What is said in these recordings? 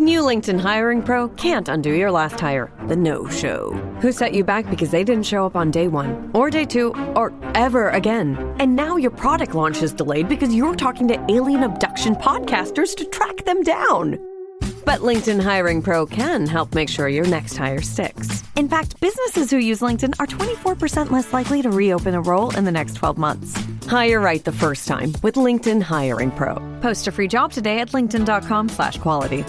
new LinkedIn Hiring Pro can't undo your last hire, the no-show. Who set you back because they didn't show up on day one, or day two, or ever again. And now your product launch is delayed because you're talking to alien abduction podcasters to track them down. But LinkedIn Hiring Pro can help make sure your next hire sticks. In fact, businesses who use LinkedIn are 24% less likely to reopen a role in the next 12 months. Hire right the first time with LinkedIn Hiring Pro. Post a free job today at linkedin.com/quality.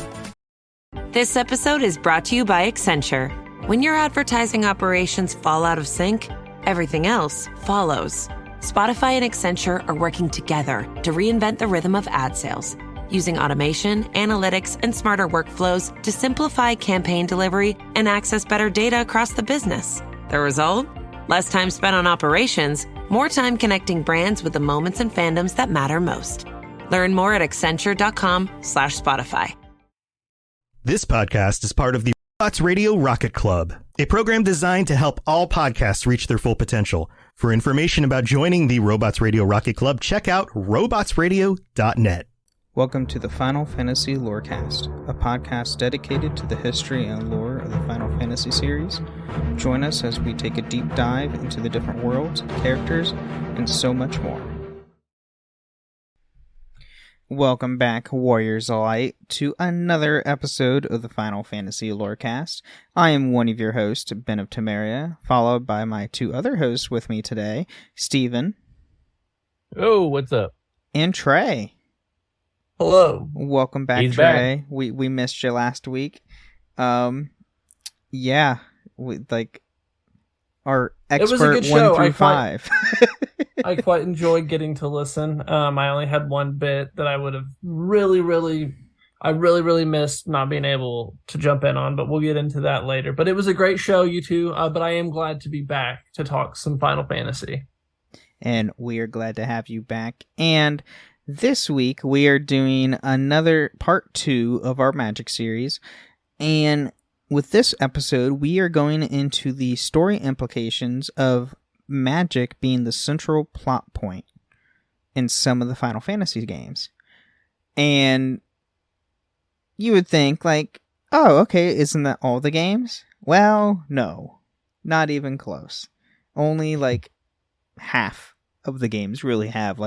This episode is brought to you by Accenture. When your advertising operations fall out of sync, everything else follows. Spotify and Accenture are working together to reinvent the rhythm of ad sales, using automation, analytics, and smarter workflows to simplify campaign delivery and access better data across the business. The result? Less time spent on operations, more time connecting brands with the moments and fandoms that matter most. Learn more at accenture.com/Spotify. This podcast is part of the Robots Radio Rocket Club, a program designed to help all podcasts reach their full potential. For information about joining the Robots Radio Rocket Club, check out robotsradio.net. Welcome to the Final Fantasy Lorecast, a podcast dedicated to the history and lore of the Final Fantasy series. Join us as we take a deep dive into the different worlds, characters, and so much more. Welcome back, Warriors of Light, to another episode of the Final Fantasy Lorecast. I am one of your hosts, Ben of Temeria, followed by my two other hosts with me today, Steven. Oh, what's up? And Trey. Hello. Welcome back, He's Trey. back. We missed you last week. Yeah, our expert 1 through 5. I quite enjoyed getting to listen. I only had one bit that I would have really missed not being able to jump in on, but we'll get into that later. But it was a great show, you two. But I am glad to be back to talk some Final Fantasy. And we are glad to have you back. And this week we are doing another part 2 of our Magick series. And with this episode, we are going into the story implications of Magick being the central plot point in some of the Final Fantasy games. And you would think, oh, okay, isn't that all the games? Well, no. Not even close. Only, half of the games really have,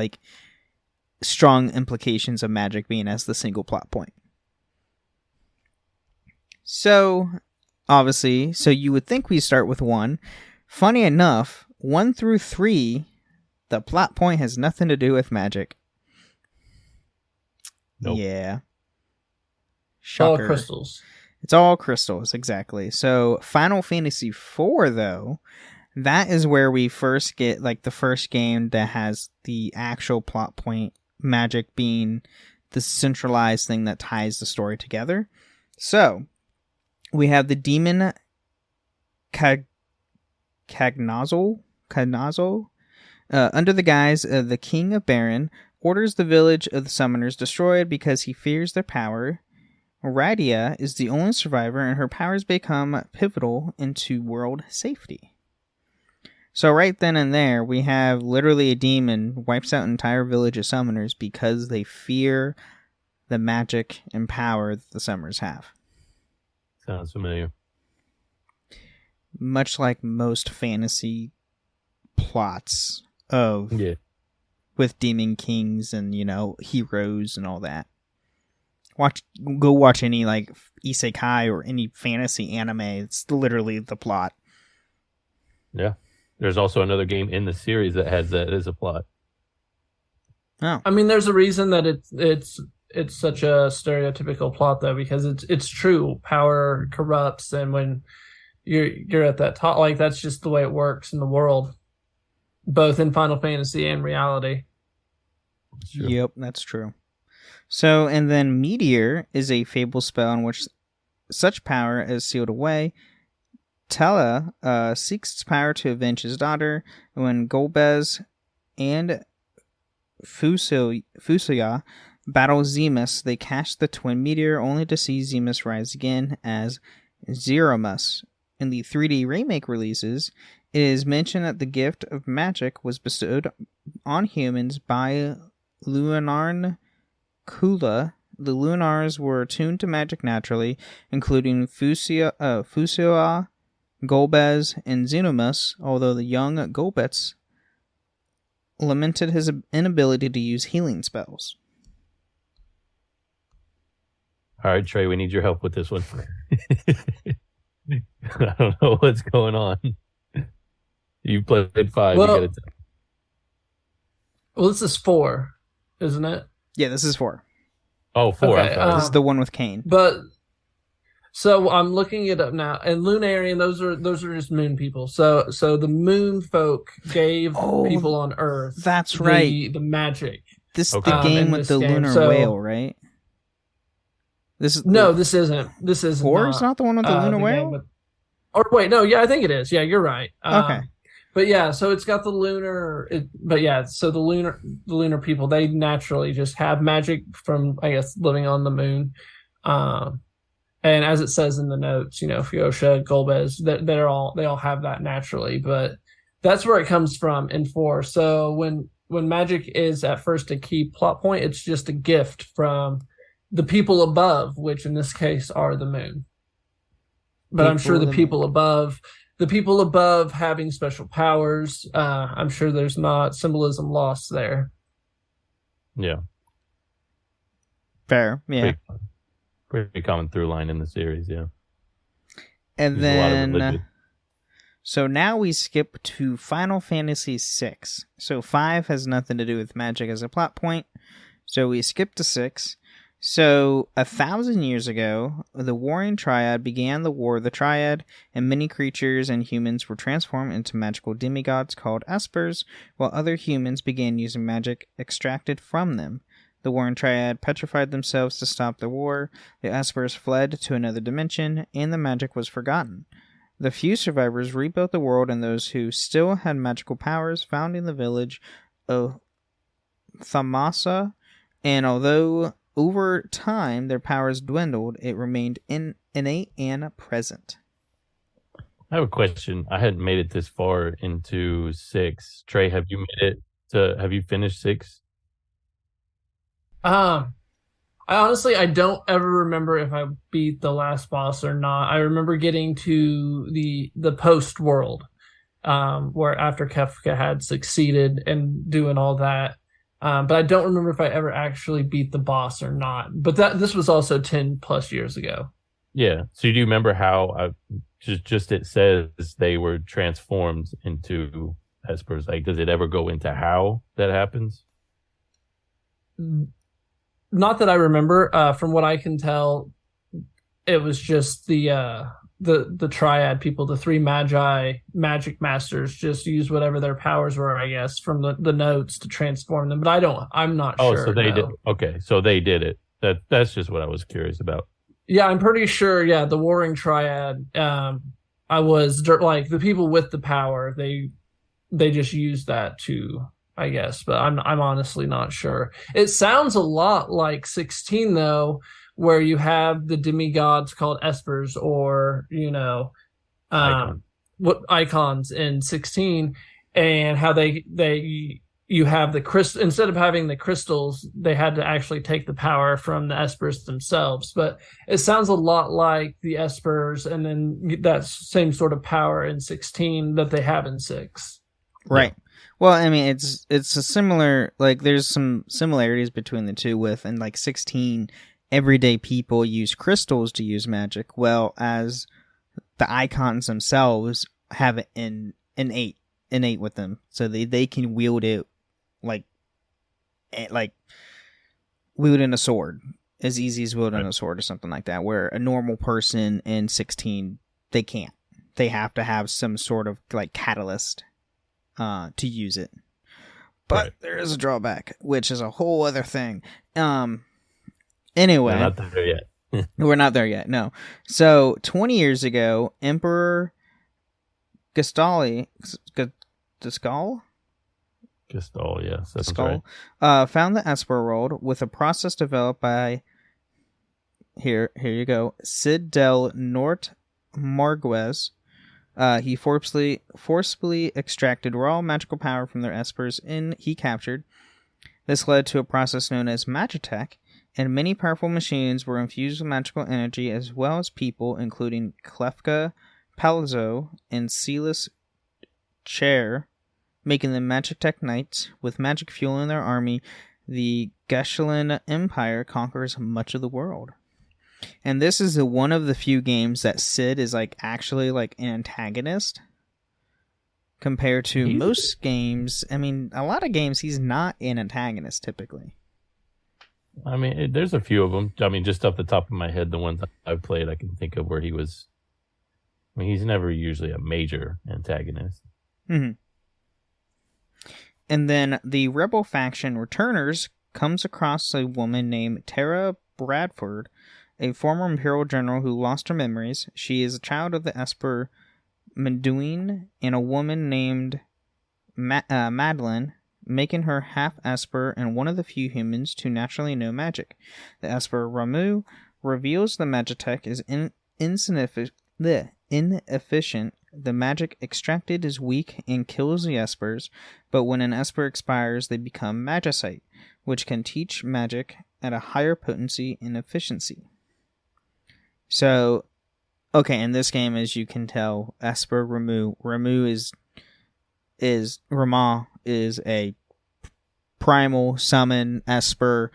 strong implications of Magick being as the single plot point. So, obviously, you would think we start with 1. Funny enough, 1 through 3, the plot point has nothing to do with Magick. Nope. Yeah. All Shocker. crystals. It's all crystals, exactly. So, Final Fantasy IV, though, that is where we first get, the first game that has the actual plot point, Magick being the centralized thing that ties the story together. So, we have the demon Cagnozel, under the guise of the King of Baron, orders the village of the summoners destroyed because he fears their power. Radia is the only survivor, and her powers become pivotal into world safety. So right then and there, we have literally a demon wipes out an entire village of summoners because they fear the magic and power that the summoners have. Sounds familiar. Much like most fantasy plots with demon kings and, heroes and all that. Go watch any isekai or any fantasy anime. It's literally the plot. Yeah. There's also another game in the series that has that as a plot. Oh. I mean, there's a reason that it's such a stereotypical plot, though, because it's true. Power corrupts, and when you're at that top, that's just the way it works in the world, both in Final Fantasy and reality. Yep, that's true. So, and then Meteor is a fable spell in which such power is sealed away. Tella seeks its power to avenge his daughter. When Golbez and Fusoya battle Zemus, they cast the twin meteor only to see Zemus rise again as Zeromus. In the 3D remake releases, it is mentioned that the gift of Magick was bestowed on humans by Luanarn Kula The Lunars were attuned to magic naturally, including Fusua, Golbez, and Xenomus, although the young Golbez lamented his inability to use healing spells. All right, Trey, we need your help with this one. I don't know what's going on. You played 5. Well, you gotta well, this is 4, isn't it? Yeah, this is 4. Oh, 4. Okay, I'm sorry. This is the one with Cain. But so I'm looking it up now, and Lunarian, those are just moon people. So the moon folk gave people on Earth. That's right. The magic. This is Okay. the game in with this the game, lunar so- whale, right? This is This isn't. This is 4 is not the one with the lunar whale? Or wait, no, yeah, I think it is. Yeah, you're right. Okay. But yeah, so it's got the lunar. So the lunar people, they naturally just have magic from, I guess, living on the moon. And as it says in the notes, Fuchsia, Golbez, they all have that naturally. But that's where it comes from in 4. So when magic is at first a key plot point, it's just a gift from the people above, which in this case are the moon. But I'm sure the people above having special powers, I'm sure there's not symbolism lost there. Yeah. Fair, yeah. Pretty common through line in the series, yeah. And There's a lot of then, religion. so now we skip to Final Fantasy VI. So 5 has nothing to do with magic as a plot point. So we skip to 6. So 1,000 years ago, the Warring Triad began the War of the Triad, and many creatures and humans were transformed into magical demigods called Espers, while other humans began using magic extracted from them. The Warring Triad petrified themselves to stop the war, the Espers fled to another dimension, and the magic was forgotten. The few survivors rebuilt the world, and those who still had magical powers founding the village of Thamasa, and although over time their powers dwindled, it remained innate and present. I have a question. I hadn't made it this far into 6. Trey, have you finished 6? I don't ever remember if I beat the last boss or not. I remember getting to the post world, where after Kefka had succeeded and doing all that. But I don't remember if I ever actually beat the boss or not. But this was also 10 plus years ago. Yeah. So do you remember how just it says they were transformed into Espers? Like, does it ever go into how that happens? Not that I remember. From what I can tell, it was just the triad people, the 3 magic masters, just use whatever their powers were, I guess, from the notes to transform them. But I'm not sure. Oh, so they did. Okay, so they did it. That's just what I was curious about. Yeah, I'm pretty sure. Yeah, the Warring Triad. I was like the people with the power. They just used that to, I guess, but I'm honestly not sure. It sounds a lot like 16 though, where you have the demigods called Espers, or what icons in 16, and how you have the crystal, instead of having the crystals, they had to actually take the power from the Espers themselves. But it sounds a lot like the Espers, and then that same sort of power in 16 that they have in 6. Right. Yeah. Well, I mean, it's a similar, like, there's some similarities between the two with, in like 16, everyday people use crystals to use magic, well, as the icons themselves have it innate with them, so they can wield it like wielding a sword as easy as wielding a sword or something like that, where a normal person in 16, they can't. They have to have some sort of like catalyst to use it. But there is a drawback, which is a whole other thing. Anyway, we're not there yet. We're not there yet, no. So 20 years ago, Emperor Gastali Gestalt, yes, that's Skull, right. found the Esper world with a process developed by here you go, Cid del Norte Marguez. He forcibly extracted raw magical power from their Espers he captured. This led to a process known as Magitek, and many powerful machines were infused with magical energy, as well as people, including Klefka, Palazzo, and Silas Chair, making them Magic Tech Knights. With magic fueling their army, the Geshelan Empire conquers much of the world. And this is one of the few games that Sid is like actually like an antagonist. Compared to most games, I mean, a lot of games he's not an antagonist typically. I mean, there's a few of them. I mean, just off the top of my head, the ones I've played, I can think of where he was. I mean, he's never usually a major antagonist. Mm-hmm. And then the rebel faction Returners comes across a woman named Tara Bradford, a former Imperial general who lost her memories. She is a child of the Esper Meduin and a woman named Madeline, making her half Esper and one of the few humans to naturally know magic. The Esper Ramu reveals the Magitech is inefficient. The magic extracted is weak and kills the Espers, but when an Esper expires, they become Magicite, which can teach magic at a higher potency and efficiency. So, okay, in this game, as you can tell, Esper Ramu is a primal summon Esper.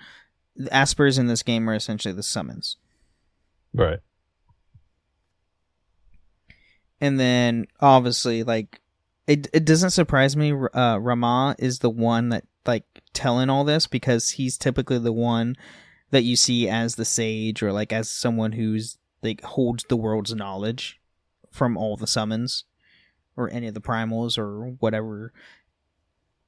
The Espers in this game are essentially the summons. Right. And then, obviously, like, it doesn't surprise me Rama is the one that, like, telling all this, because he's typically the one that you see as the sage, or, like, as someone who's, like, holds the world's knowledge from all the summons, or any of the primals, or whatever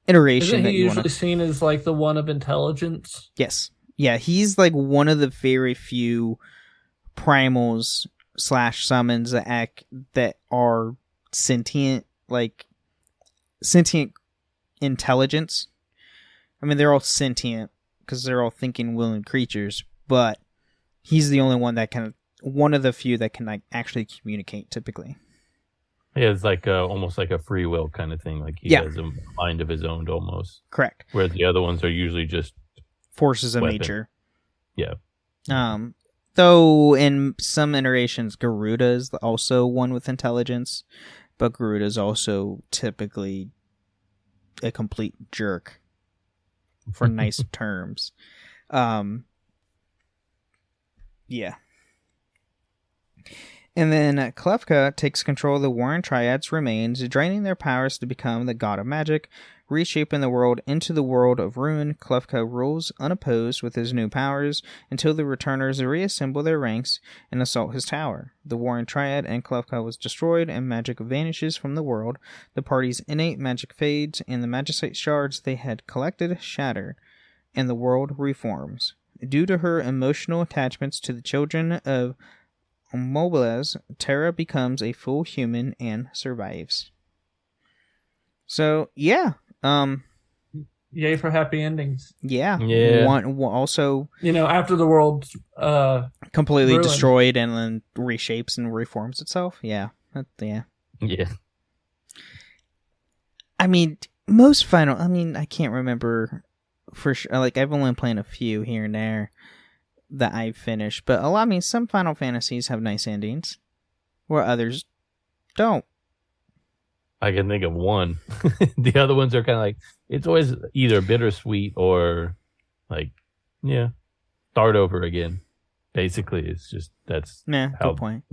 iteration. Isn't he that you usually seen as, like, the one of intelligence? Yes. Yeah, he's, like, one of the very few primals / summons that are sentient, like sentient intelligence. I mean, they're all sentient because they're all thinking, willing creatures, but he's the only one that can, one of the few that can like actually communicate typically. Yeah, it's like almost like a free will kind of thing. Like he has a mind of his own almost. Correct. Whereas the other ones are usually just forces of weapon. nature. Yeah. Though in some iterations, Garuda is also one with intelligence, but Garuda is also typically a complete jerk for nice terms. Yeah. And then Klefka takes control of the Warren Triad's remains, draining their powers to become the god of magic, reshaping the world into the world of ruin. Klefka rules unopposed with his new powers until the Returners reassemble their ranks and assault his tower. The Warren Triad and Klefka was destroyed, and magic vanishes from the world. The party's innate magic fades, and the magicite shards they had collected shatter, and the world reforms. Due to her emotional attachments to the children of Mobiles, Terra becomes a full human and survives. So, yeah. Yay for happy endings. Yeah. One also, after the world completely ruined. destroyed and then reshapes and reforms itself. Yeah. Yeah. I mean, I can't remember for sure. Like, I've only played a few here and there that I've finished, but some Final Fantasies have nice endings where others don't. I can think of one. The other ones are kind of like, it's always either bittersweet or like, start over again. Basically, it's just, that's how good point.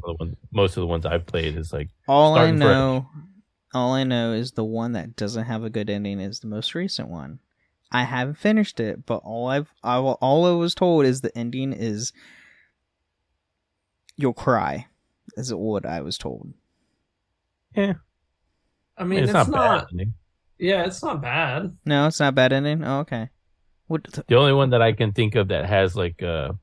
Most of the ones I've played is like, all I know is the one that doesn't have a good ending is the most recent one. I haven't finished it, but all I was told is the ending is you'll cry, is what I was told. Yeah. I mean, it's not bad ending. Yeah, it's not bad. No, it's not a bad ending? Oh, okay. The only one that I can think of that has like bad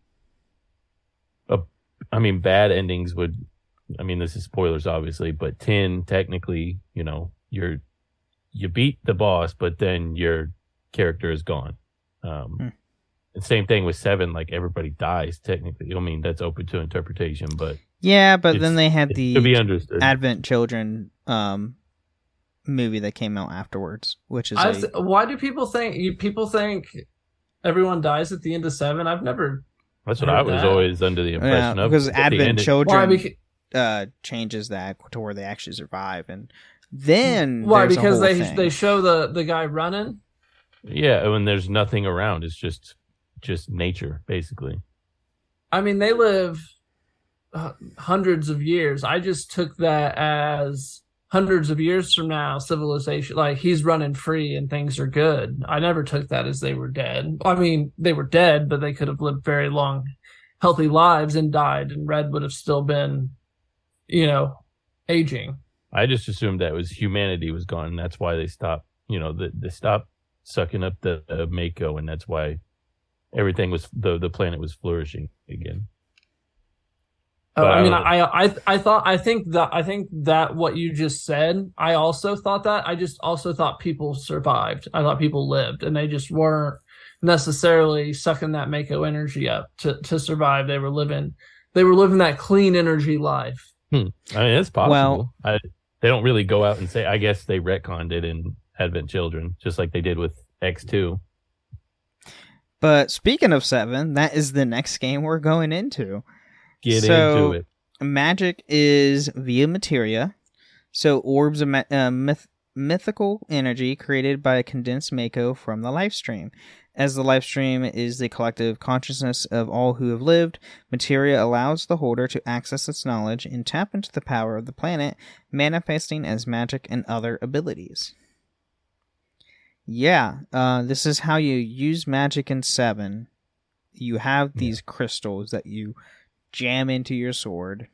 endings would, this is spoilers obviously, but 10 technically, you beat the boss, but then your character is gone. And same thing with 7, like everybody dies technically. That's open to interpretation, but then they had the to be understood. Advent Children movie that came out afterwards, which is why do people think everyone dies at the end of 7? I've never. That's what I was always under the impression of. Because Advent Children Why? changes that to where they actually survive, and then Why? there's Because a whole thing. they show the guy running. Yeah, when there's nothing around, it's just nature, basically. I mean, they live hundreds of years. I just took that as hundreds of years from now, civilization, like he's running free and things are good. I never took that as they were dead. I mean, they were dead, but they could have lived very long, healthy lives and died, and Red would have still been, aging. I just assumed that was humanity was gone, and that's why they stopped. They stopped sucking up the Mako, and that's why everything was the planet was flourishing again. I think that what you just said, I also thought that. I just also thought people survived. I thought people lived, and they just weren't necessarily sucking that Mako energy up to survive. They were living that clean energy life. I mean, it's possible. Well, they don't really go out and say. I guess they retconned it in Advent Children, just like they did with X2. But speaking of 7, that is the next game we're going into. Get into it. Magic is via materia. So orbs of mythical energy created by a condensed Mako from the life stream. As the life stream is the collective consciousness of all who have lived, materia allows the holder to access its knowledge and tap into the power of the planet, manifesting as magic and other abilities. Yeah, this is how you use magic in 7. You have these crystals that you jam into your sword.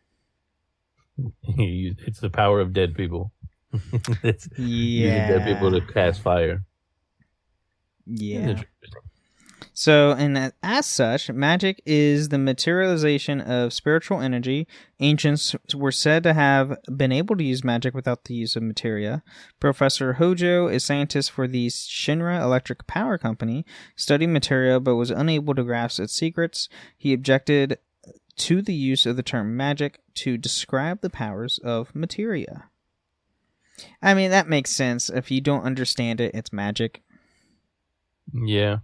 It's the power of dead people. Using dead people to cast fire. Yeah. So, and as such, magic is the materialization of spiritual energy. Ancients were said to have been able to use magic without the use of materia. Professor Hojo, a scientist for the Shinra Electric Power Company, studied materia but was unable to grasp its secrets. He objected to the use of the term magic to describe the powers of materia. I mean, that makes sense. If you don't understand it, it's magic. Yeah.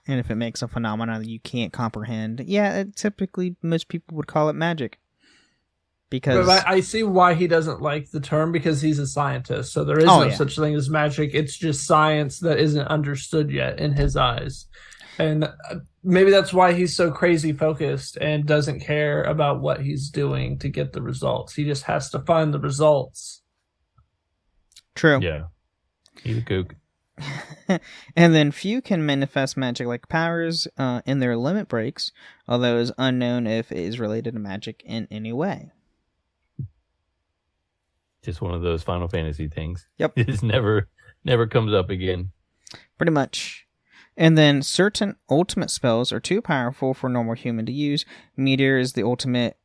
And if it makes a phenomenon that you can't comprehend, typically most people would call it magic. Because but I see why he doesn't like the term, because he's a scientist. So there is no such thing as magic. It's just science that isn't understood yet in his eyes. And maybe that's why he's so crazy focused and doesn't care about what he's doing to get the results. He just has to find the results. True. Yeah. He's a kook. And then few can manifest magic-like powers in their limit breaks, although it is unknown if it is related to magic in any way. Just one of those Final Fantasy things. Yep. It just never comes up again. Pretty much. And then certain ultimate spells are too powerful for a normal human to use. Meteor is the ultimate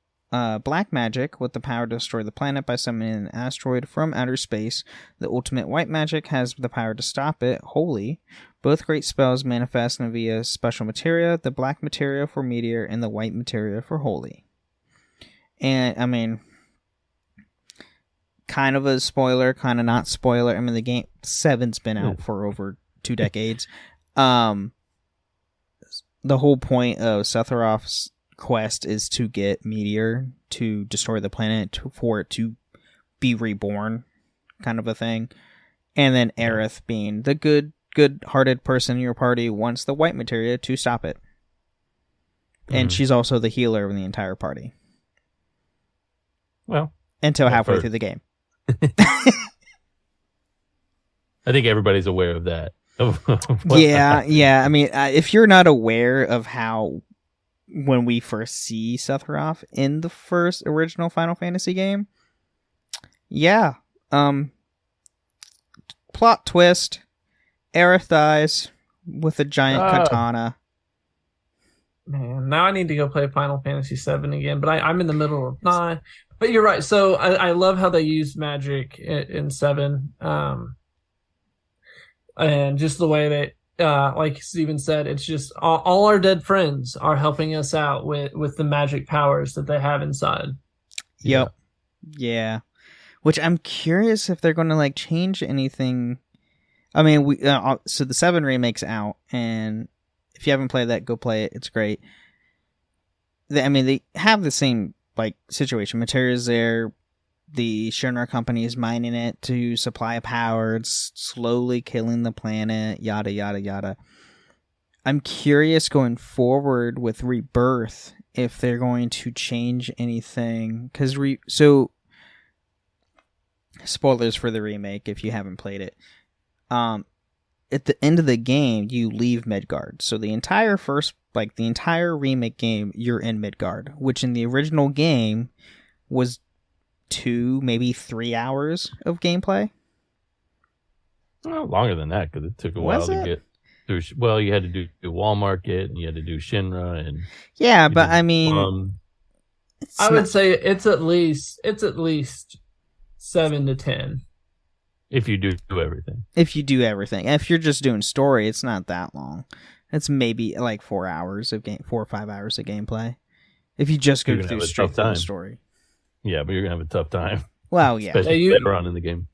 black magic with the power to destroy the planet by summoning an asteroid from outer space. The ultimate white magic has the power to stop it. Holy. Both great spells manifest via special materia, the black materia for Meteor and the white materia for Holy. And, I mean, kind of a spoiler, kind of not spoiler. I mean, the game 7's been out for over 2 decades. The whole point of Sephiroth's quest is to get Meteor to destroy the planet for it to be reborn, kind of a thing. And then Aerith, being the good-hearted person in your party, wants the white materia to stop it. And she's also the healer of the entire party. Well, until halfway through the game. I think everybody's aware of that. Yeah. I mean, if you're not aware of how, when we first see Sephiroth in the first original Final Fantasy game, plot twist, Aerith dies with a giant katana. Man, now I need to go play Final Fantasy VII again, but I'm in the middle of... Nah, but you're right. So I love how they use magic in 7. And just the way that, like Steven said, it's just all our dead friends are helping us out with the magic powers that they have inside. Yep. Yeah. Which I'm curious if they're going to change anything. I mean, so the 7 remake's out, and if you haven't played that, go play it. It's great. They have the same like situation. Materials there. The Shinra company is mining it to supply power. It's slowly killing the planet. Yada yada yada. I'm curious going forward with Rebirth if they're going to change anything. Because spoilers for the remake if you haven't played it. At the end of the game, you leave Midgard. So the entire remake game, you're in Midgard, which in the original game was 2, maybe 3 hours of gameplay. Well, longer than that because it took a while to get through. Well, you had to do Wall Market and you had to do Shinra and but I mean, I would say it's at least 7 to 10. If you do everything. If you do everything. If you're just doing story, it's not that long. It's maybe like 4 hours of 4 or 5 hours of gameplay. If you just go through straight through the story. Yeah, but you're gonna have a tough time. Well, yeah. Especially later on in the game.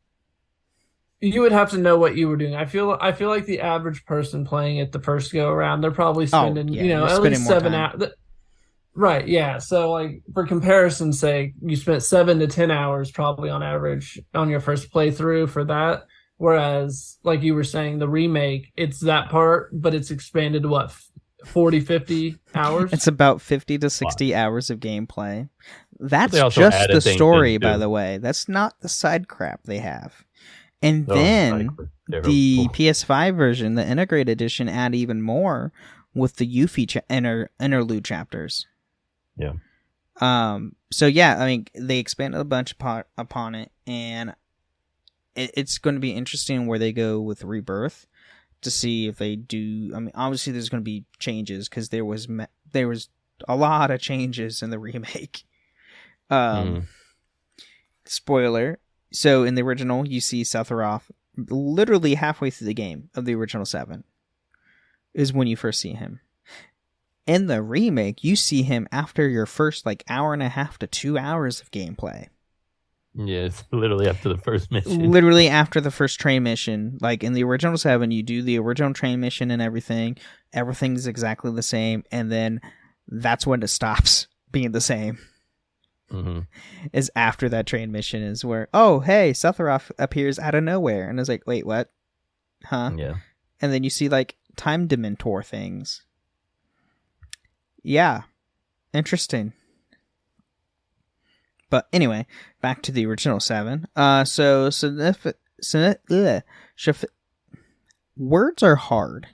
You would have to know what you were doing. I feel like the average person playing it the first go around, they're probably spending at least 7 hours. Right, yeah. So, like, for comparison's sake, you spent 7 to 10 hours probably on average on your first playthrough for that. Whereas, like you were saying, the remake, it's that part, but it's expanded to what, 40, 50 hours? It's about 50 to 60 hours of gameplay. That's just the story, by the way. That's not the side crap they have. And then the PS5 version, the integrated edition, add even more with the Yuffie interlude chapters. Yeah. So yeah, I mean, they expanded a bunch upon it, and it's going to be interesting where they go with Rebirth to see if they do. I mean, obviously there's going to be changes because there was a lot of changes in the remake. Spoiler. So in the original, you see Sephiroth literally halfway through the game of the original 7 is when you first see him. In the remake, you see him after your first hour and a half to 2 hours of gameplay. Yeah, it's literally after the first mission. Literally after the first train mission. Like in the original 7, you do the original train mission and everything. Everything's exactly the same. And then that's when it stops being the same. Mm-hmm. Is after that train mission is where, oh, hey, Sephiroth appears out of nowhere. And it's like, wait, what? Huh? Yeah. And then you see time Dementor things. Yeah. Interesting. But anyway, back to the original 7. Words are hard.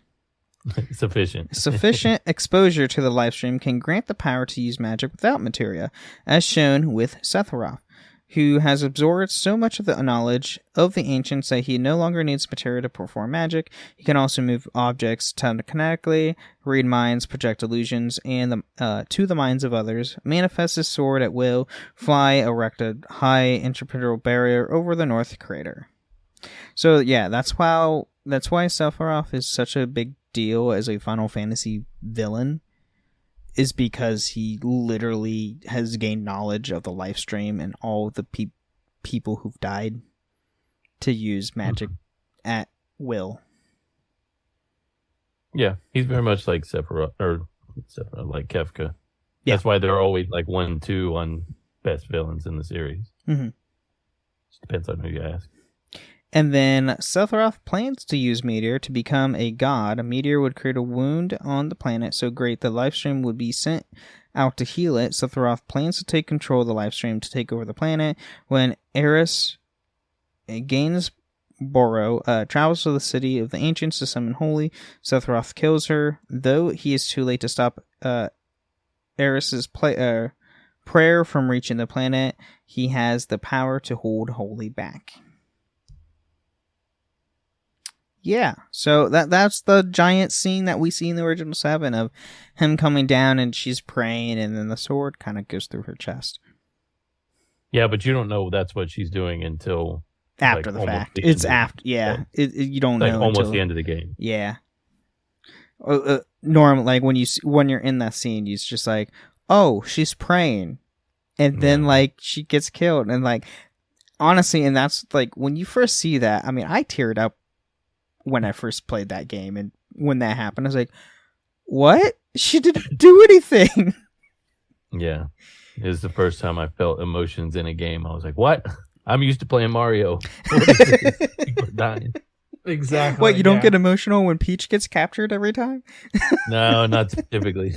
Sufficient exposure to the livestream can grant the power to use magic without materia, as shown with Sephiroth, who has absorbed so much of the knowledge of the ancients that he no longer needs materia to perform magic. He can also move objects telekinetically, read minds, project illusions, and to the minds of others, manifest his sword at will, fly, erect a high interpretal barrier over the North Crater. So yeah, that's why Sephiroth is such a big deal as a Final Fantasy villain, is because he literally has gained knowledge of the life stream and all the people who've died to use magic at will. Yeah, he's very much like Sephiroth, like Kefka. Yeah. That's why they're always 1-2 on best villains in the series. Mm-hmm. Just depends on who you ask. And then Sephiroth plans to use Meteor to become a god. A meteor would create a wound on the planet so great the lifestream would be sent out to heal it. Sephiroth plans to take control of the lifestream to take over the planet. When Eris Gainsborough travels to the city of the ancients to summon Holy, Sephiroth kills her. Though he is too late to stop Eris's prayer from reaching the planet, he has the power to hold Holy back. Yeah, so that's the giant scene that we see in the original 7 of him coming down and she's praying and then the sword kind of goes through her chest. Yeah, but you don't know that's what she's doing until after the fact. It's after, yeah. You don't know almost until the end of the game. Yeah. Normally, when you're in that scene, it's just like, oh, she's praying, and then she gets killed, and honestly, and that's when you first see that. I mean, I teared up when I first played that game, and when that happened, I was like, What? She didn't do anything. Yeah. It was the first time I felt emotions in a game. I was like, what? I'm used to playing Mario. What is this? People are dying. Exactly. What, you don't get emotional when Peach gets captured every time? No, not typically.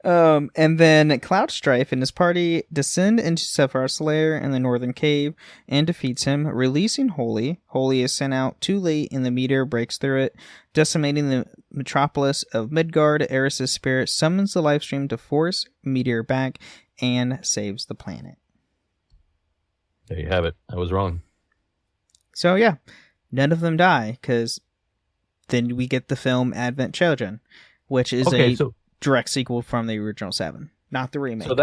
And then Cloud Strife and his party descend into Sephiroth's lair in the northern cave and defeats him, releasing Holy. Holy is sent out too late and the meteor breaks through it, decimating the metropolis of Midgard. Eris's spirit summons the Lifestream to force Meteor back and saves the planet. There you have it. I was wrong. So yeah, none of them die, because then we get the film Advent Children, which is direct sequel from the original 7, not the remake. So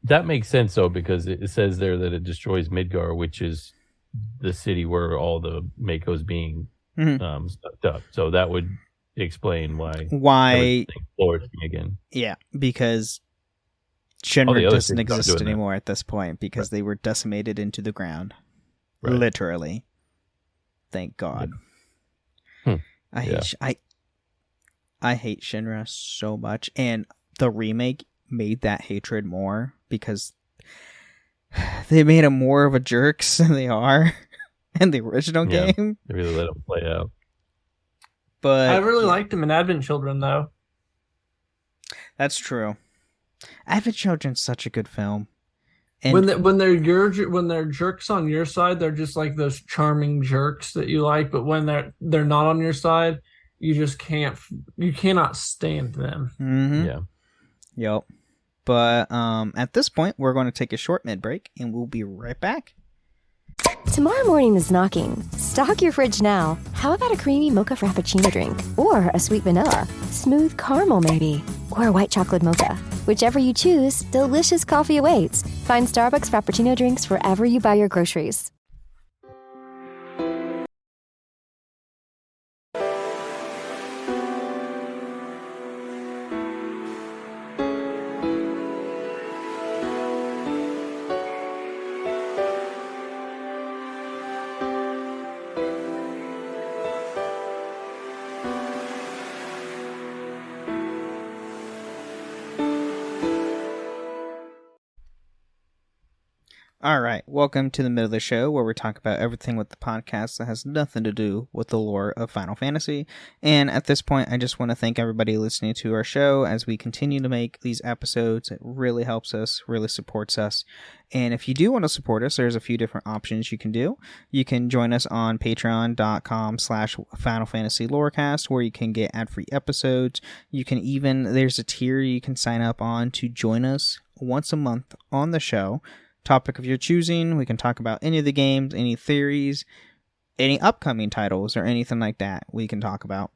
that makes sense, though, because it says there that it destroys Midgar, which is the city where all the Mako's being stuck up. So that would explain why flourishing again. Yeah, because Shinra doesn't exist anymore at this point because they were decimated into the ground. Right. Literally. Thank God. Yeah. I hate Shinra so much, and the remake made that hatred more because they made them more of a jerks than they are in the original game. They really let them play out. But I really liked them in Advent Children, though. That's true. Advent Children's such a good film. And when they're jerks on your side, they're just like those charming jerks that you like. But when they're not on your side, you cannot stand them. Mm-hmm. Yeah. Yep. But at this point, we're going to take a short mid break, and we'll be right back. Tomorrow morning is knocking. Stock your fridge now. How about a creamy mocha frappuccino drink? Or a sweet vanilla? Smooth caramel, maybe? Or a white chocolate mocha? Whichever you choose, delicious coffee awaits. Find Starbucks Frappuccino drinks wherever you buy your groceries. All right, welcome to the middle of the show where we talk about everything with the podcast that has nothing to do with the lore of Final Fantasy. And at this point, I just want to thank everybody listening to our show as we continue to make these episodes. It really helps us, really supports us. And if you do want to support us, there's a few different options you can do. You can join us on patreon.com/Final Fantasy Lorecast, where you can get ad-free episodes. You can there's a tier you can sign up on to join us once a month on the show. Topic of your choosing. We can talk about any of the games, any theories, any upcoming titles, or anything like that we can talk about.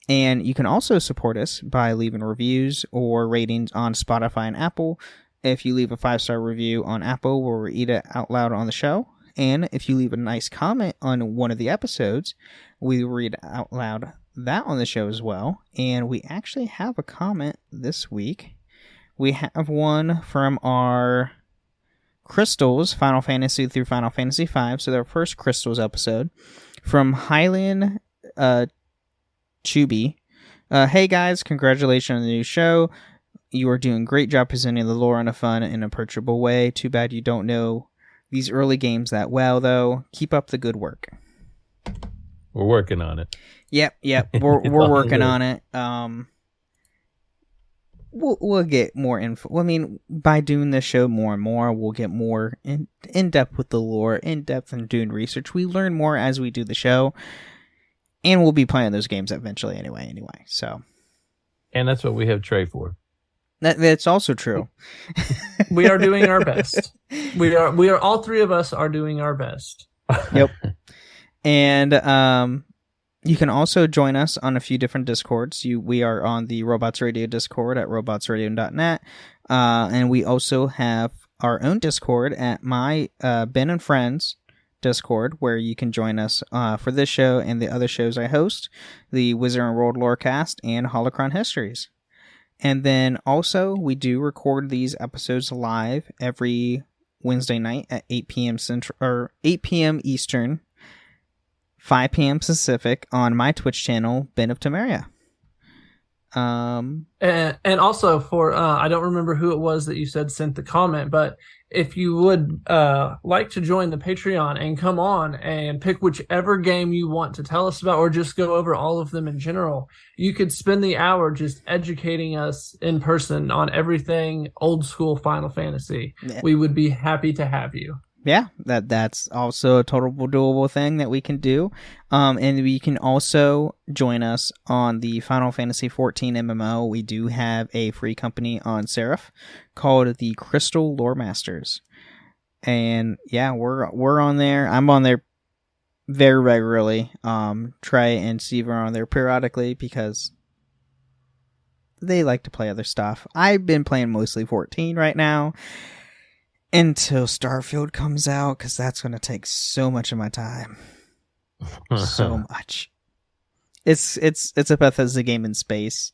And you can also support us by leaving reviews or ratings on Spotify and Apple. If you leave a 5-star review on Apple, we'll read it out loud on the show. And if you leave a nice comment on one of the episodes, we read out loud that on the show as well. And we actually have a comment this week. We have one from our Crystals, Final Fantasy through Final Fantasy V, so their first Crystals episode, from Hylian Chubi. Hey guys, congratulations on the new show. You are doing a great job presenting the lore in a fun and approachable way. Too bad you don't know these early games that well, though. Keep up the good work. We're working on it. Yep, we're working on it. We'll get more info. I mean, by doing this show more and more, we'll get more in depth with the lore, in depth in doing research. We learn more as we do the show, and we'll be playing those games eventually anyway. So, and that's what we have Trey for. That's also true. We are doing our best. We are all three of us are doing our best. Yep. And you can also join us on a few different Discords. We are on the Robots Radio Discord at robotsradio.net. And we also have our own Discord at my Ben and Friends Discord, where you can join us for this show and the other shows I host, the Wizard and World Lorecast and Holocron Histories. And then also, we do record these episodes live every Wednesday night at 8 p.m. Central, or 8 p.m. Eastern, 5 p.m. Pacific on my Twitch channel, Ben of Temeria. And also for I don't remember who it was that you said sent the comment, but if you would like to join the Patreon and come on and pick whichever game you want to tell us about, or just go over all of them in general, you could spend the hour just educating us in person on everything old school Final Fantasy. Yeah. We would be happy to have you. Yeah, that's also a totally doable thing that we can do. And we can also join us on the Final Fantasy XIV MMO. We do have a free company on Seraph called the Crystal Lore Masters. And yeah, we're on there. I'm on there very regularly. Trey and Steve are on there periodically because they like to play other stuff. I've been playing mostly 14 right now. Until Starfield comes out, because that's going to take so much of my time. So much. It's a Bethesda game in space.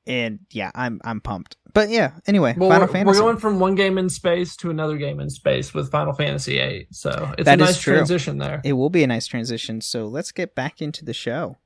And yeah, I'm pumped. But yeah, anyway, well, Final Fantasy. We're going from one game in space to another game in space with Final Fantasy VIII. So it's a nice transition there. It will be a nice transition. So let's get back into the show.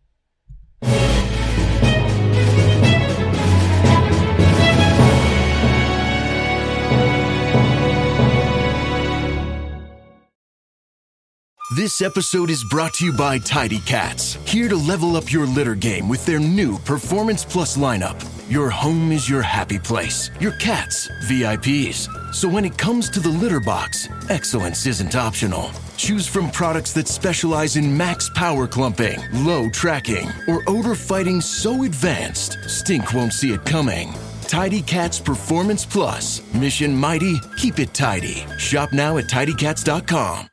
This episode is brought to you by Tidy Cats, here to level up your litter game with their new Performance Plus lineup. Your home is your happy place, your cats, VIPs. So when it comes to the litter box, excellence isn't optional. Choose from products that specialize in max power clumping, low tracking, or odor fighting so advanced, stink won't see it coming. Tidy Cats Performance Plus. Mission mighty, keep it tidy. Shop now at tidycats.com.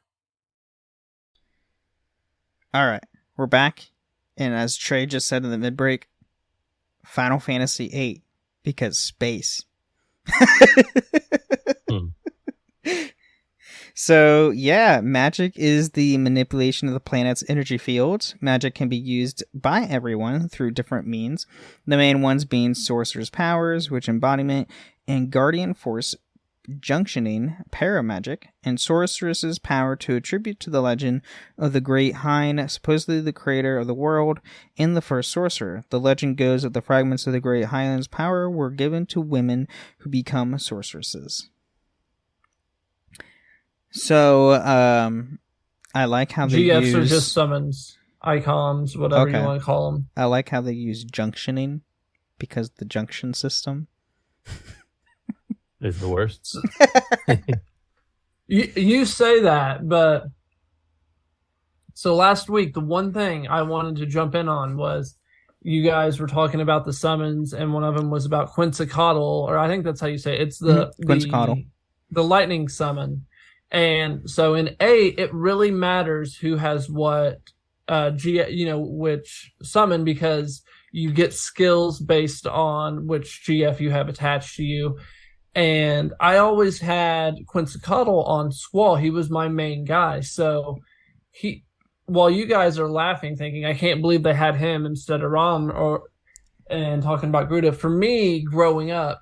All right, we're back, and as Trey just said in the mid-break, Final Fantasy VIII, because space. So, yeah, magic is the manipulation of the planet's energy fields. Magic can be used by everyone through different means, the main ones being Sorcerer's Powers, Witch Embodiment, and Guardian Force Junctioning, Paramagic, and Sorceress's power to attribute to the legend of the Great Hind, supposedly the creator of the world, and the first sorcerer. The legend goes that the fragments of the Great Hind's power were given to women who become sorceresses. So, I like how they GFs use... are just summons, icons, whatever you want to call them. I like how they use junctioning, because the junction system... is the worst. You say that, but so last week the one thing I wanted to jump in on was you guys were talking about the summons, and one of them was about Quetzalcoatl, or I think that's how you say it. It's the lightning summon. And so in 8, it really matters who has what which summon, because you get skills based on which GF you have attached to you. And I always had Quetzalcoatl on Squall. He was my main guy. So while you guys are laughing, thinking, I can't believe they had him instead of Rom, and talking about Gruda, for me, growing up,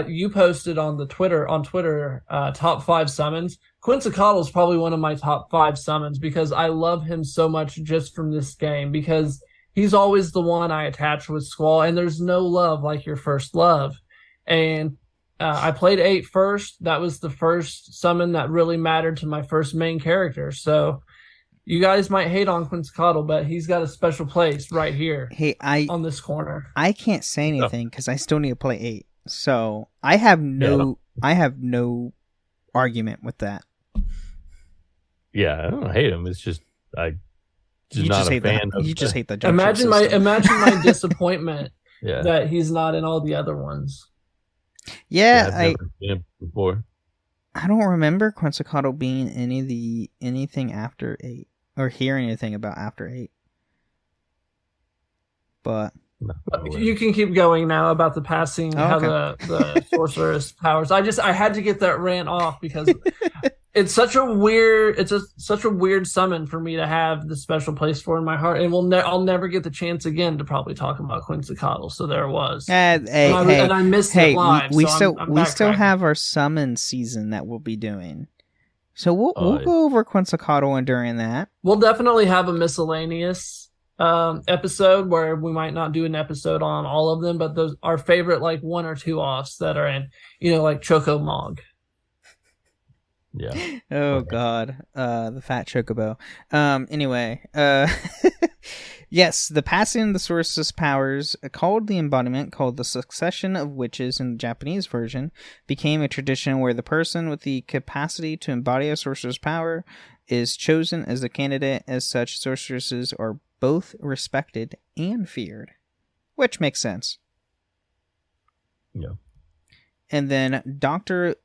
you posted on Twitter, top 5 summons. Quetzalcoatl is probably one of my top 5 summons, because I love him so much just from this game, because he's always the one I attach with Squall, and there's no love like your first love. And I played 8 first. That was the first summon that really mattered to my first main character. So you guys might hate on Quetzalcoatl, but he's got a special place right here on this corner. I can't say anything because I still need to play 8. So I have no argument with that. Yeah, I don't hate him. It's just I'm just not a a fan of... You just hate the junction Imagine my disappointment that he's not in all the other ones. Yeah, I've never seen him before. I don't remember Quetzalcoatl being anything after 8, or hearing anything about after 8. But you can keep going now about the passing, how the sorceress powers. I had to get that rant off because it's such a weird summon for me to have the special place for in my heart, and I'll never get the chance again to probably talk about Quetzalcoatl. So there it was. And I missed it live. We still have our summon season that we'll be doing. So we'll go over Quetzalcoatl during that. We'll definitely have a miscellaneous episode where we might not do an episode on all of them, but those our favorite like one or two offs that are in, like Choco Mog. Yeah. Oh God, the fat chocobo. Anyway, yes, the passing of the sorceress powers, called the embodiment, called the succession of witches in the Japanese version, became a tradition where the person with the capacity to embody a sorcerer's power is chosen as the candidate. As such, sorceresses are both respected and feared, which makes sense. Yeah. And then Dr.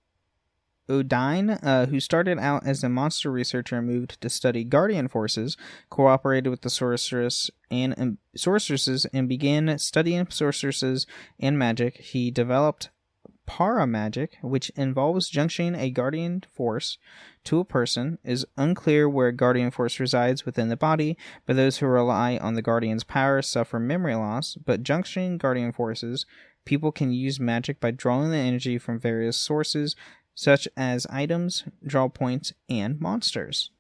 Odine, who started out as a monster researcher and moved to study guardian forces, cooperated with the sorceresses and began studying sorceresses and magic. He developed Paramagic, which involves junctioning a guardian force to a person. It is unclear where guardian force resides within the body, but those who rely on the guardian's power suffer memory loss. But junctioning guardian forces, people can use magic by drawing the energy from various sources, such as items, draw points, and monsters.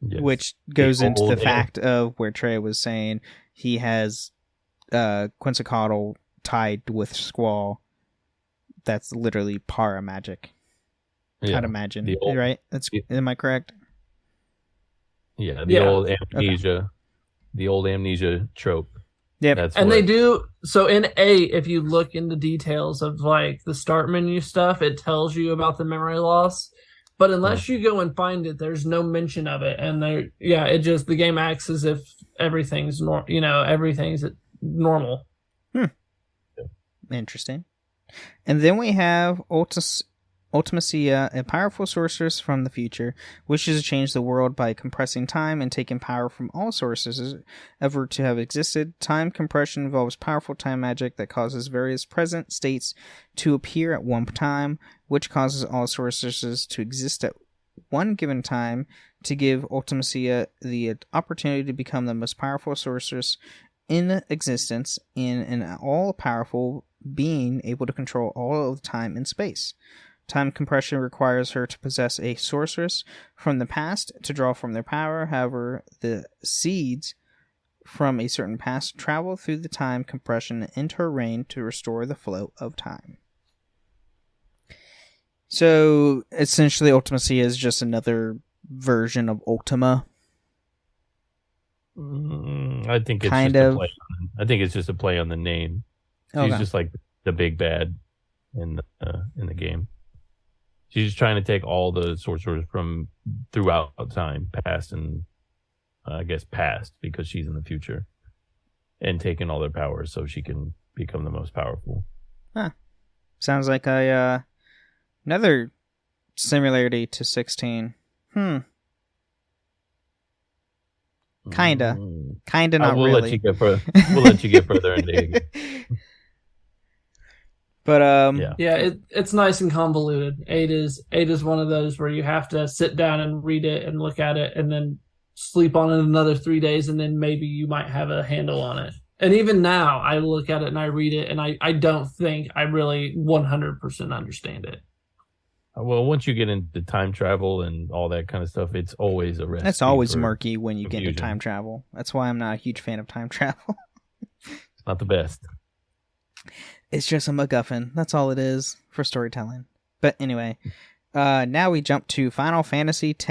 Yes. Which goes into the fact of where Trey was saying he has Quetzalcoatl tied with Squall. That's literally Paramagic. Yeah. I'd imagine, right? Am I correct? Yeah, the old amnesia, Okay. The old amnesia trope. Yep. They do so in A. If you look into details of like the start menu stuff, it tells you about the memory loss. But unless you go and find it, there's no mention of it, and it just the game acts as if everything's everything's normal. Interesting. And then we have Ultimacia, a powerful sorceress from the future, wishes to change the world by compressing time and taking power from all sources ever to have existed. Time compression involves powerful time magic that causes various present states to appear at one time, which causes all sorceresses to exist at one given time to give Ultimacia the opportunity to become the most powerful sorceress in existence and an all-powerful being able to control all of time and space. Time compression requires her to possess a sorceress from the past to draw from their power. However, the seeds from a certain past travel through the time compression into her reign to restore the flow of time. So, essentially, Ultimacia is just another version of Ultima. I think it's kind just of. I think it's just a play on the name. She's just like the big bad in the game. She's just trying to take all the sorcerers from throughout time, past and I guess past, because she's in the future, and taking all their powers so she can become the most powerful. Huh. Sounds like another similarity to 16. Kinda, not we'll really. Let you get we'll let you get further into it. But it's nice and convoluted. 8 is one of those where you have to sit down and read it and look at it and then sleep on it another 3 days, and then maybe you might have a handle on it. And even now, I look at it and I read it, and I don't think I really 100% understand it. Well, once you get into time travel and all that kind of stuff, it's always a risk. That's always murky when you confusion. get into time travel. That's why I'm not a huge fan of time travel. It's not the best. It's just a MacGuffin. That's all it is for storytelling. But anyway, now we jump to Final Fantasy X.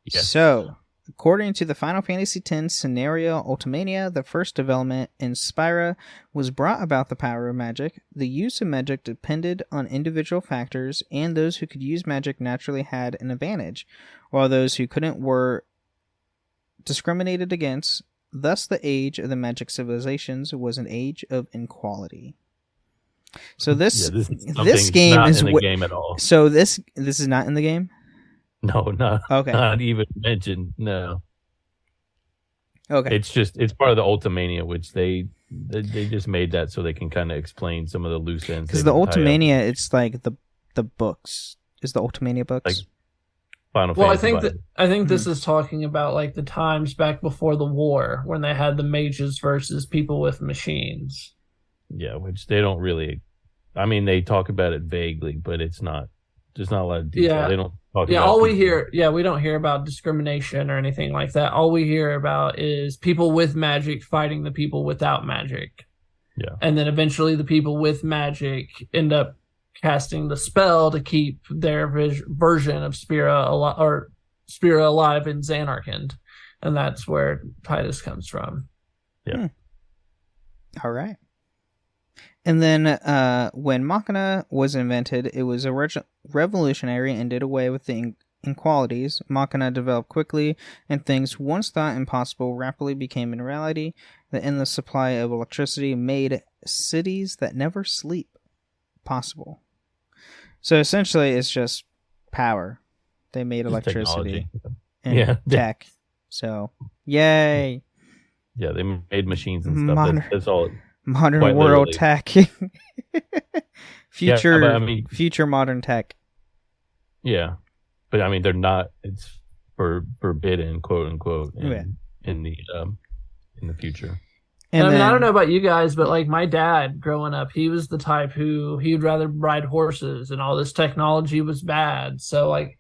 Yes. So, according to the Final Fantasy X scenario Ultimania, the first development in Spyra was brought about the power of magic. The use of magic depended on individual factors, and those who could use magic naturally had an advantage, while those who couldn't were discriminated against. Thus, the age of the magic civilizations was an age of inequality. So this game not is in the game at all. So this is not in the game. No, Okay. Not even mentioned. No. Okay. It's part of the Ultimania, which they just made that so they can kind of explain some of the loose ends. Because the Ultimania, it's like the books. Is the Ultimania books? Like Final Well, Fantasy. I think this is talking about like the times back before the war when they had the mages versus people with machines. Yeah, which they don't really. I mean, they talk about it vaguely, but it's not. There's not a lot of detail. Yeah. They don't talking Yeah, about all we people. hear, we don't hear about discrimination or anything like that. All we hear about is people with magic fighting the people without magic. Yeah. And then eventually the people with magic end up casting the spell to keep their version of Spira alive in Xanarkand. And that's where Titus comes from. Yeah. All right. And then when Machina was invented, it was revolutionary and did away with the inequalities. Machina developed quickly, and things once thought impossible rapidly became in reality. The endless supply of electricity made cities that never sleep possible. So essentially, it's just power. They made electricity and tech. So, yay! Yeah, they made machines and stuff. That's all. Modern Quite world literally. tech. Future, but, I mean, future modern tech. Yeah, but I mean, they're not. It's forbidden, quote unquote, in the future. And I mean, I don't know about you guys, but like my dad growing up, he was the type who he'd rather ride horses, and all this technology was bad. So like,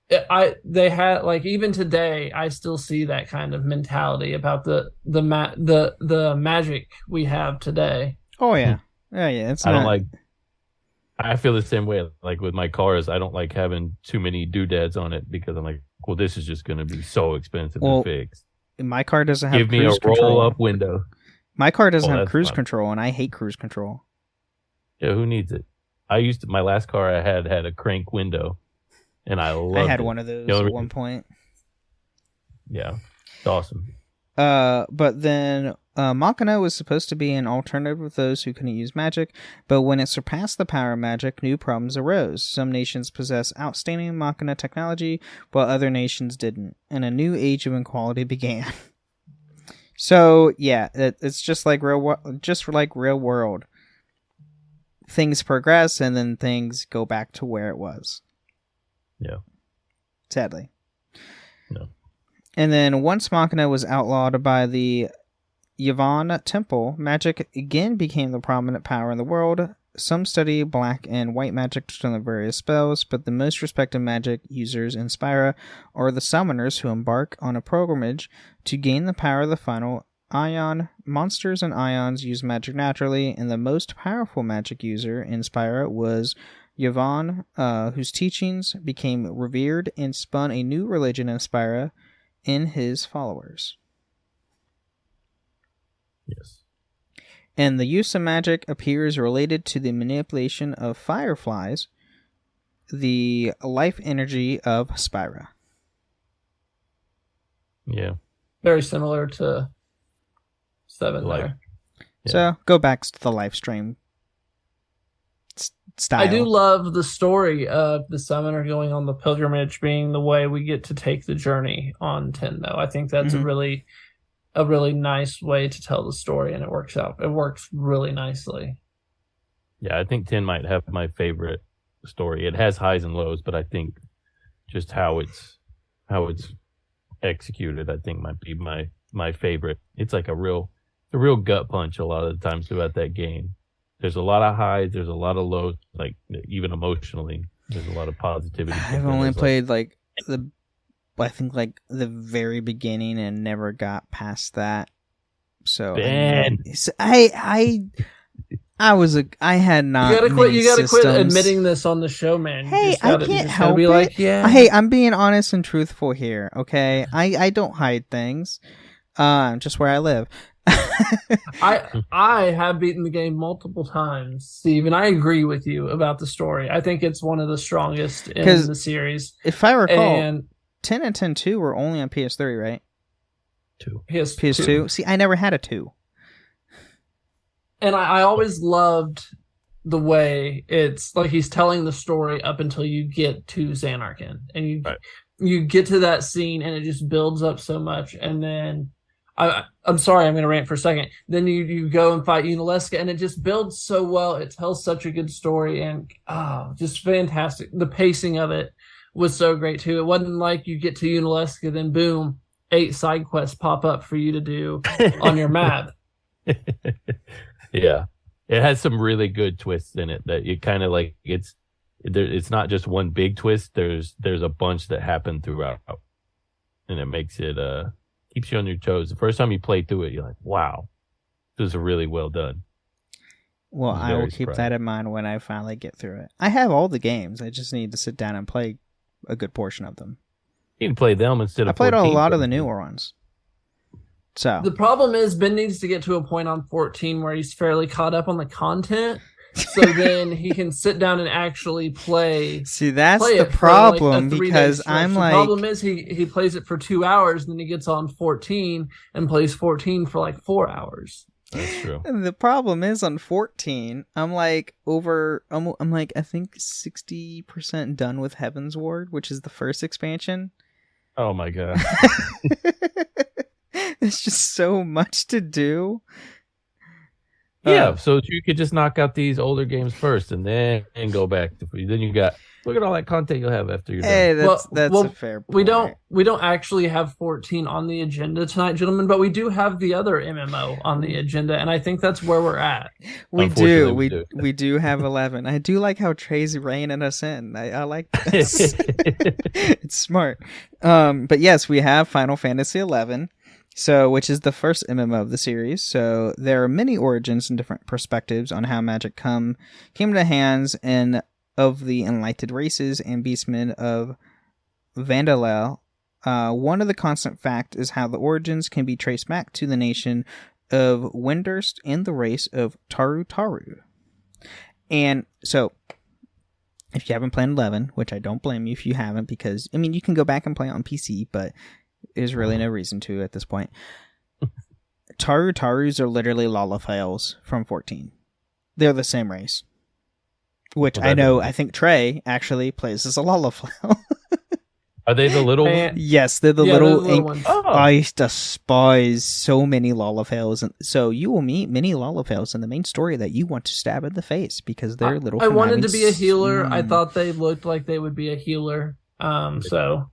they had like even today, I still see that kind of mentality about the magic we have today. Oh yeah, yeah. I don't like. I feel the same way. Like with my cars, I don't like having too many doodads on it because I'm like, well, this is just going to be so expensive to fix. My car doesn't have Give me a roll-up window. My car doesn't have cruise control, and I hate cruise control. Yeah, who needs it? My last car I had a crank window, and I loved it. I had one of those at one point. Yeah, it's awesome. But then Machina was supposed to be an alternative for those who couldn't use magic, but when it surpassed the power of magic, new problems arose. Some nations possessed outstanding Machina technology, while other nations didn't, and a new age of inequality began. So yeah, it's just like real world. Things progress, and then things go back to where it was. Yeah. Sadly. No. And then once Machina was outlawed by the Yavon Temple, magic again became the prominent power in the world. Some study black and white magic to learn various spells, but the most respected magic users in Spira are the summoners who embark on a pilgrimage to gain the power of the final Ion. Monsters and Ions use magic naturally, and the most powerful magic user in Spira was Yavon, whose teachings became revered and spun a new religion in Spira in his followers. Yes. And the use of magic appears related to the manipulation of fireflies, the life energy of Spira. Yeah. Very similar to 7 there. Yeah. So go back to the live stream style. I do love the story of the summoner going on the pilgrimage being the way we get to take the journey on 10, though. I think that's a really nice way to tell the story, and it works out. It works really nicely. Yeah, I think 10 might have my favorite story. It has highs and lows, but I think just how it's executed, I think might be my favorite. It's like a real gut punch a lot of the times throughout that game. There's a lot of highs, there's a lot of lows, like even emotionally. There's a lot of positivity. I've only played I think the very beginning and never got past that. So Ben. I had not. You gotta quit admitting this on the show, man. Hey, I can't help it. Like, yeah. Hey, I'm being honest and truthful here. Okay, I don't hide things. Just where I live. I have beaten the game multiple times, Steve, and I agree with you about the story. I think it's one of the strongest in the series. If I recall, 10 and 10-2 were only on PS3, right? 2. PS2. See, I never had a 2. And I always loved the way it's like he's telling the story up until you get to Xanarkand. And you get to that scene and it just builds up so much. And then I'm sorry, I'm going to rant for a second. Then you go and fight Unalesca, and it just builds so well. It tells such a good story, and just fantastic. The pacing of it was so great too. It wasn't like you get to Unalesca, then boom, 8 side quests pop up for you to do on your map. Yeah, it has some really good twists in it that you kind of like. it's not just one big twist. There's a bunch that happen throughout, and it makes it keeps you on your toes. The first time you play through it, you're like, wow, this is really well done. Well, I will keep that in mind when I finally get through it. I have all the games. I just need to sit down and play a good portion of them. You can play them instead of I played a lot of the newer ones. So the problem is Ben needs to get to a point on 14 where he's fairly caught up on the content, so then he can sit down and actually play. See, that's the problem, because I'm the like... The problem is he plays it for 2 hours, and then he gets on 14 and plays 14 for like 4 hours. That's true. The problem is on 14, I'm like I think 60% done with Heaven's Ward, which is the first expansion. Oh my god. There's just so much to do. Yeah, so you could just knock out these older games first and then go back to then you got look at all that content you'll have after you're done. That's a fair point. We don't actually have 14 on the agenda tonight, gentlemen, but we do have the other MMO on the agenda, and I think that's where we're at. We do have 11. I do like how Trey's reining us in. I like this. It's smart. But yes, we have Final Fantasy 11. So, which is the first MMO of the series. So, there are many origins and different perspectives on how magic came to the hands of the enlightened races and beastmen of Vandalel. One of the constant facts is how the origins can be traced back to the nation of Windurst and the race of Taru. And so, if you haven't played 11, which I don't blame you if you haven't, because, I mean, you can go back and play it on PC, but there's really no reason to at this point. Tarus are literally Lalafels from 14. They're the same race. Which I think Trey actually plays as a Lalafell. Are they the little ones? Yes, they're the little ones. Oh. I despise so many Lalafels. And so you will meet many Lalafels in the main story that you want to stab in the face because they're little. I wanted to be a healer. I thought they looked like they would be a healer. So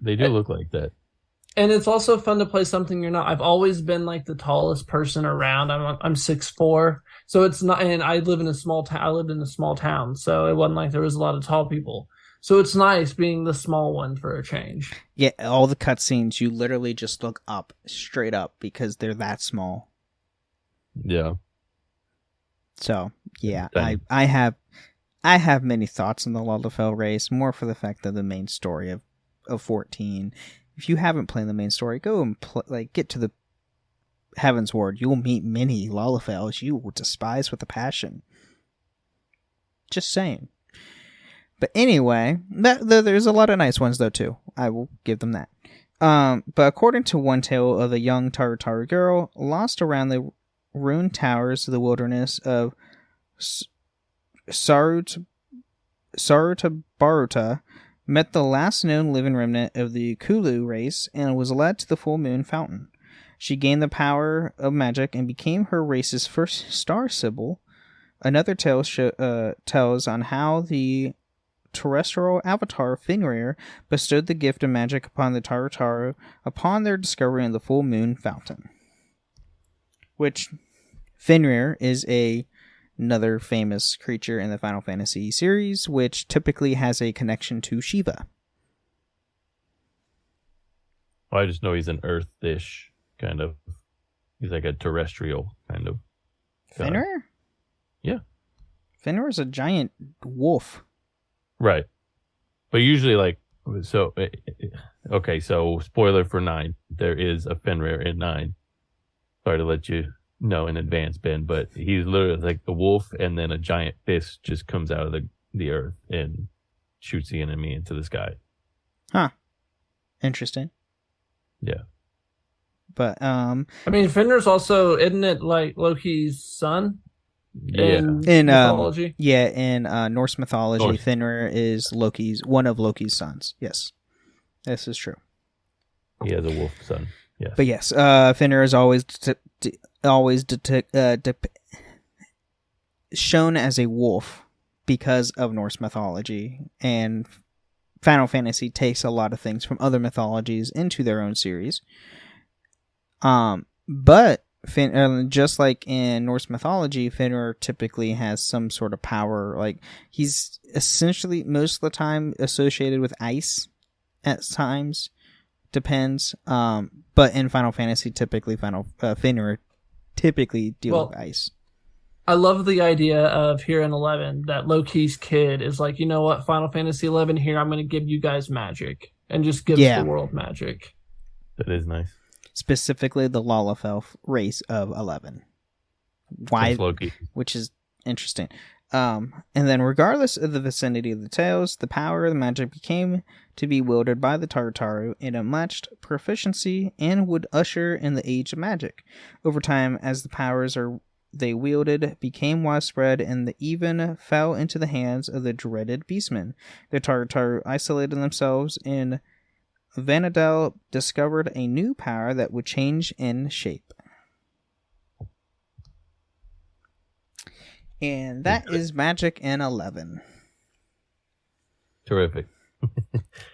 they do look like that. And it's also fun to play something you're not. I've always been like the tallest person around. I'm 6'4", so it's not. And I live in a small town. I lived in a small town, so it wasn't like there was a lot of tall people. So it's nice being the small one for a change. Yeah, all the cutscenes, you literally just look up, straight up, because they're that small. Yeah. So yeah, I have many thoughts on the Lalafell race, more for the fact that the main story of 14. If you haven't played the main story, go and get to the Heaven's Ward. You will meet many Lalafells you will despise with a passion. Just saying. But anyway, there's a lot of nice ones though too. I will give them that. But according to one tale of a young Taru girl lost around the ruined towers of the wilderness of Sarutabaruta, met the last known living remnant of the Kulu race and was led to the full moon fountain. She gained the power of magic and became her race's first star symbol. Another tale tells on how the terrestrial avatar Fenrir bestowed the gift of magic upon the Taru upon their discovery in the full moon fountain. Which Fenrir is another famous creature in the Final Fantasy series, which typically has a connection to Shiva. Well, I just know he's an earth-ish kind of. He's like a terrestrial kind of. Fenrir? Yeah. Fenrir is a giant wolf. Right. But usually, so spoiler for 9. There is a Fenrir in 9. Sorry to let you know in advance, Ben, but he's literally like the wolf, and then a giant fist just comes out of the earth and shoots the enemy into the sky. Huh. Interesting. Yeah. But I mean, Fenrir's also, isn't it like Loki's son? Yeah. In mythology? In Norse mythology, Fenrir is one of Loki's sons. Yes. This is true. He has a wolf son. Yes. But yes, Fenrir is always shown as a wolf because of Norse mythology, and Final Fantasy takes a lot of things from other mythologies into their own series. But just like in Norse mythology, Fenrir typically has some sort of power. Like, he's essentially most of the time associated with ice at times. Depends. But in Final Fantasy, typically Fenrir typically deal with ice. I love the idea of here in 11 that Loki's kid is like, you know what, Final Fantasy 11 here, I'm going to give you guys magic. And just gives the world magic. That is nice. Specifically the Lalafell race of 11. Why? Loki. Which is interesting. And then regardless of the vicinity of the tales, the power of the magic became to be wielded by the Tartaru in a matched proficiency and would usher in the age of magic. Over time, as the powers they wielded became widespread and even fell into the hands of the dreaded beastmen, the Tartaru isolated themselves in Vanadel discovered a new power that would change in shape. And that is Magick in 11. Terrific.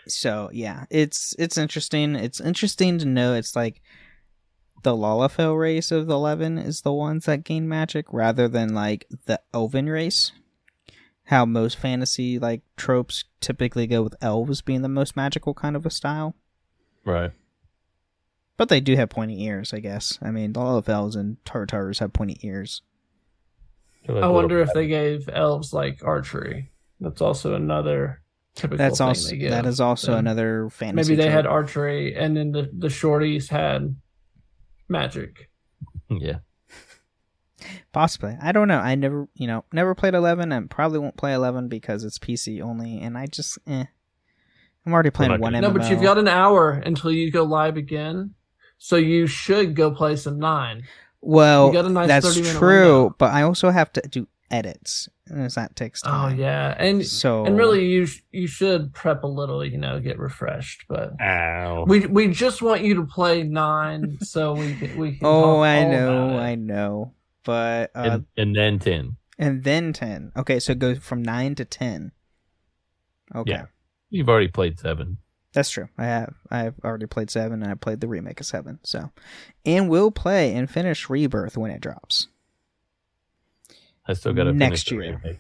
So, yeah, it's interesting. It's interesting to know it's like the Lalafell race of the 11 is the ones that gain magic rather than like the Elven race. How most fantasy like tropes typically go with elves being the most magical kind of a style. Right. But they do have pointy ears, I guess. I mean, all of elves and Tartarus have pointy ears. I wonder if they gave elves like archery. That's also another typical thing they give. That is also another fantasy Maybe they trope. had archery and then the shorties had magic. Yeah. Possibly. I don't know. I never played 11 and probably won't play 11 because it's PC only and I just I'm already playing one MMO. No, but you've got an hour until you go live again. So you should go play some 9. Well, you got a nice that's 30-minute true, window. but I also have to do edits. And that takes time. Oh yeah. And really you should prep a little, get refreshed, but Ow. We just want you to play 9 so we can Oh, I know. But and then 10. And then 10. Okay, so it goes from 9 to 10. Okay. Yeah. You've already played 7. That's true. I've already played 7 and I played the remake of 7. So, and we'll play and finish Rebirth when it drops. I still got to next finish year. Remake.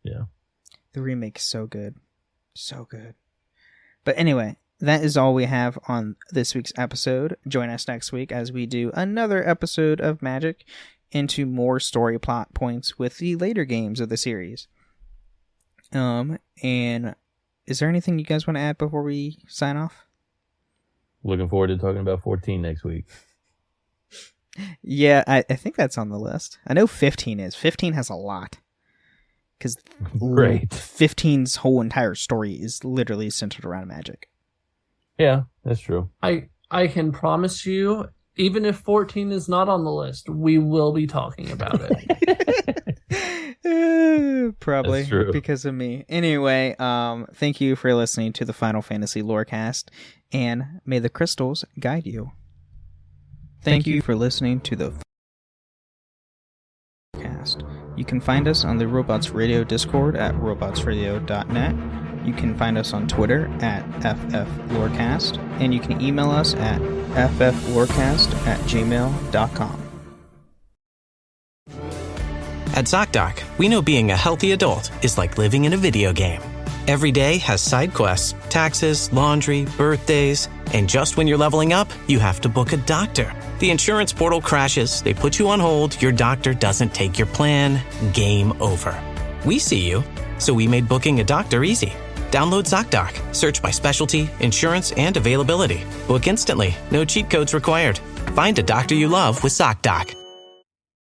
Yeah. The remake is so good. So good. But anyway, that is all we have on this week's episode. Join us next week as we do another episode of Magick into more story plot points with the later games of the series. And is there anything you guys want to add before we sign off? Looking forward to talking about 14 next week. Yeah, I think that's on the list. I know 15 is. 15 has a lot. Because 15's whole entire story is literally centered around Magick. Yeah, that's true. I can promise you, even if 14 is not on the list, we will be talking about it. Probably because of me. Anyway, thank you for listening to the Final Fantasy Lorecast, and may the crystals guide you. Thank you for listening to the Lorecast. You can find us on the Robots Radio Discord at robotsradio.net. You can find us on Twitter at FFLorecast, and you can email us at fflorecast@gmail.com. At ZocDoc, we know being a healthy adult is like living in a video game. Every day has side quests, taxes, laundry, birthdays, and just when you're leveling up, you have to book a doctor. The insurance portal crashes, they put you on hold, your doctor doesn't take your plan, game over. We see you, so we made booking a doctor easy. Download ZocDoc, search by specialty, insurance, and availability. Book instantly, no cheat codes required. Find a doctor you love with ZocDoc.